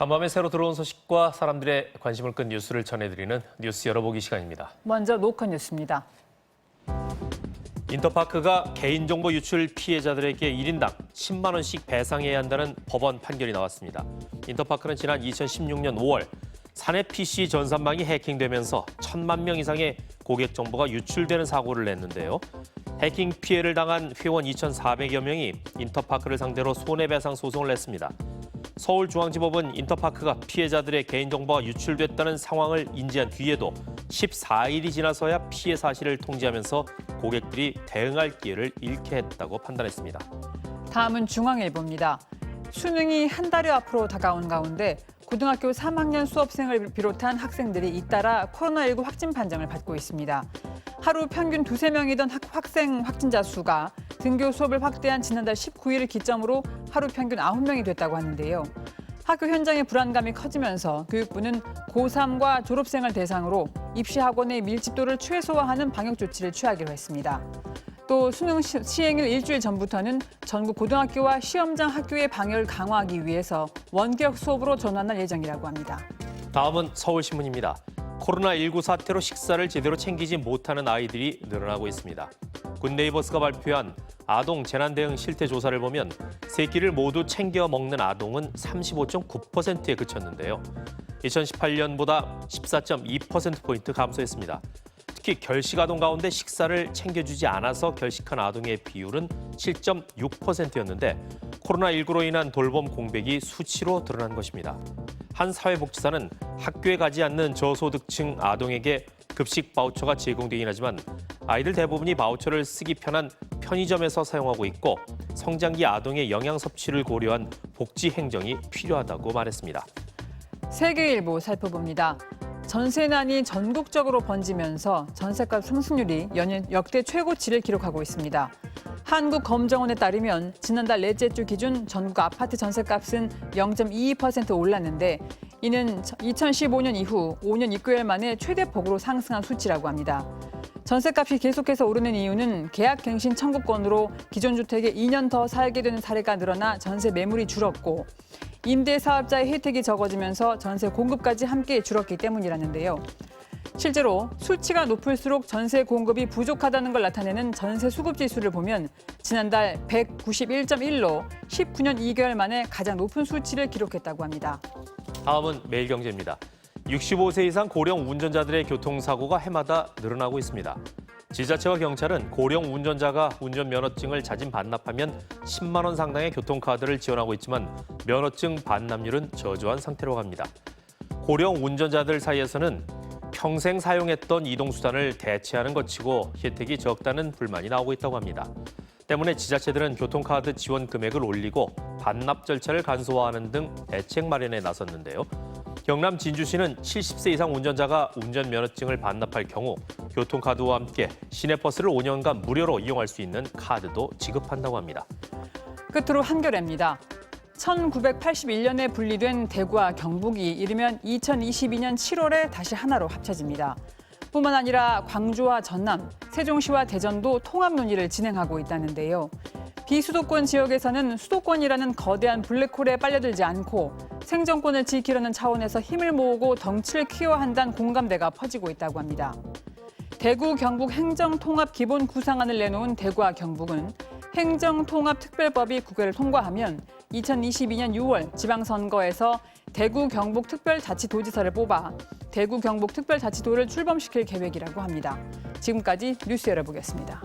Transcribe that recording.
간밤에 새로 들어온 소식과 사람들의 관심을 끈 뉴스를 전해드리는 뉴스 열어보기 시간입니다. 먼저 로컬 뉴스입니다. 인터파크가 개인정보 유출 피해자들에게 1인당 10만 원씩 배상해야 한다는 법원 판결이 나왔습니다. 인터파크는 지난 2016년 5월 사내 PC 전산망이 해킹되면서 1,000만 명 이상의 고객 정보가 유출되는 사고를 냈는데요. 해킹 피해를 당한 회원 2,400여 명이 인터파크를 상대로 손해배상 소송을 냈습니다. 서울중앙지법은 인터파크가 피해자들의 개인정보가 유출됐다는 상황을 인지한 뒤에도 14일이 지나서야 피해 사실을 통지하면서 고객들이 대응할 기회를 잃게 했다고 판단했습니다. 다음은 중앙일보입니다. 수능이 한 달여 앞으로 다가온 가운데 고등학교 3학년 수업생을 비롯한 학생들이 잇따라 코로나19 확진 판정을 받고 있습니다. 하루 평균 2~3명이던 학생 확진자 수가 등교 수업을 확대한 지난달 19일을 기점으로 하루 평균 9명이 됐다고 하는데요. 학교 현장의 불안감이 커지면서 교육부는 고3과 졸업생을 대상으로 입시 학원의 밀집도를 최소화하는 방역 조치를 취하기로 했습니다. 또 수능 시행일 일주일 전부터는 전국 고등학교와 시험장 학교의 방역을 강화하기 위해서 원격 수업으로 전환할 예정이라고 합니다. 다음은 서울신문입니다. 코로나19 사태로 식사를 제대로 챙기지 못하는 아이들이 늘어나고 있습니다. 굿네이버스가 발표한 아동 재난 대응 실태 조사를 보면 세 끼를 모두 챙겨 먹는 아동은 35.9%에 그쳤는데요. 2018년보다 14.2%포인트 감소했습니다. 특히 결식 아동 가운데 식사를 챙겨주지 않아서 결식한 아동의 비율은 7.6%였는데 코로나19로 인한 돌봄 공백이 수치로 드러난 것입니다. 한 사회복지사는 학교에 가지 않는 저소득층 아동에게 급식 바우처가 제공되긴 하지만 아이들 대부분이 바우처를 쓰기 편한 편의점에서 사용하고 있고 성장기 아동의 영양 섭취를 고려한 복지 행정이 필요하다고 말했습니다. 세계일보 살펴봅니다. 전세난이 전국적으로 번지면서 전셋값 상승률이 연일 역대 최고치를 기록하고 있습니다. 한국검정원에 따르면 지난달 넷째 주 기준 전국 아파트 전셋값은 0.22% 올랐는데 이는 2015년 이후 5년 6개월 만에 최대폭으로 상승한 수치라고 합니다. 전셋값이 계속해서 오르는 이유는 계약갱신 청구권으로 기존 주택에 2년 더 살게 되는 사례가 늘어나 전세 매물이 줄었고 임대사업자의 혜택이 적어지면서 전세 공급까지 함께 줄었기 때문이라는데요. 실제로 수치가 높을수록 전세 공급이 부족하다는 걸 나타내는 전세 수급 지수를 보면 지난달 191.1로 19년 2개월 만에 가장 높은 수치를 기록했다고 합니다. 다음은 매일경제입니다. 65세 이상 고령 운전자들의 교통사고가 해마다 늘어나고 있습니다. 지자체와 경찰은 고령 운전자가 운전면허증을 자진 반납하면 10만 원 상당의 교통카드를 지원하고 있지만 면허증 반납률은 저조한 상태로 갑니다. 고령 운전자들 사이에서는 평생 사용했던 이동수단을 대체하는 것 치고 혜택이 적다는 불만이 나오고 있다고 합니다. 때문에 지자체들은 교통카드 지원 금액을 올리고 반납 절차를 간소화하는 등 대책 마련에 나섰는데요. 경남 진주시는 70세 이상 운전자가 운전면허증을 반납할 경우 교통카드와 함께 시내버스를 5년간 무료로 이용할 수 있는 카드도 지급한다고 합니다. 끝으로 한겨레입니다. 1981년에 분리된 대구와 경북이 이르면 2022년 7월에 다시 하나로 합쳐집니다. 뿐만 아니라 광주와 전남, 세종시와 대전도 통합 논의를 진행하고 있다는데요. 비수도권 지역에서는 수도권이라는 거대한 블랙홀에 빨려들지 않고 생존권을 지키려는 차원에서 힘을 모으고 덩치를 키워야 한다는 공감대가 퍼지고 있다고 합니다. 대구 경북 행정통합 기본 구상안을 내놓은 대구와 경북은 행정통합특별법이 국회를 통과하면 2022년 6월 지방선거에서 대구 경북 특별자치도지사를 뽑아 대구 경북 특별자치도를 출범시킬 계획이라고 합니다. 지금까지 뉴스 열어보겠습니다.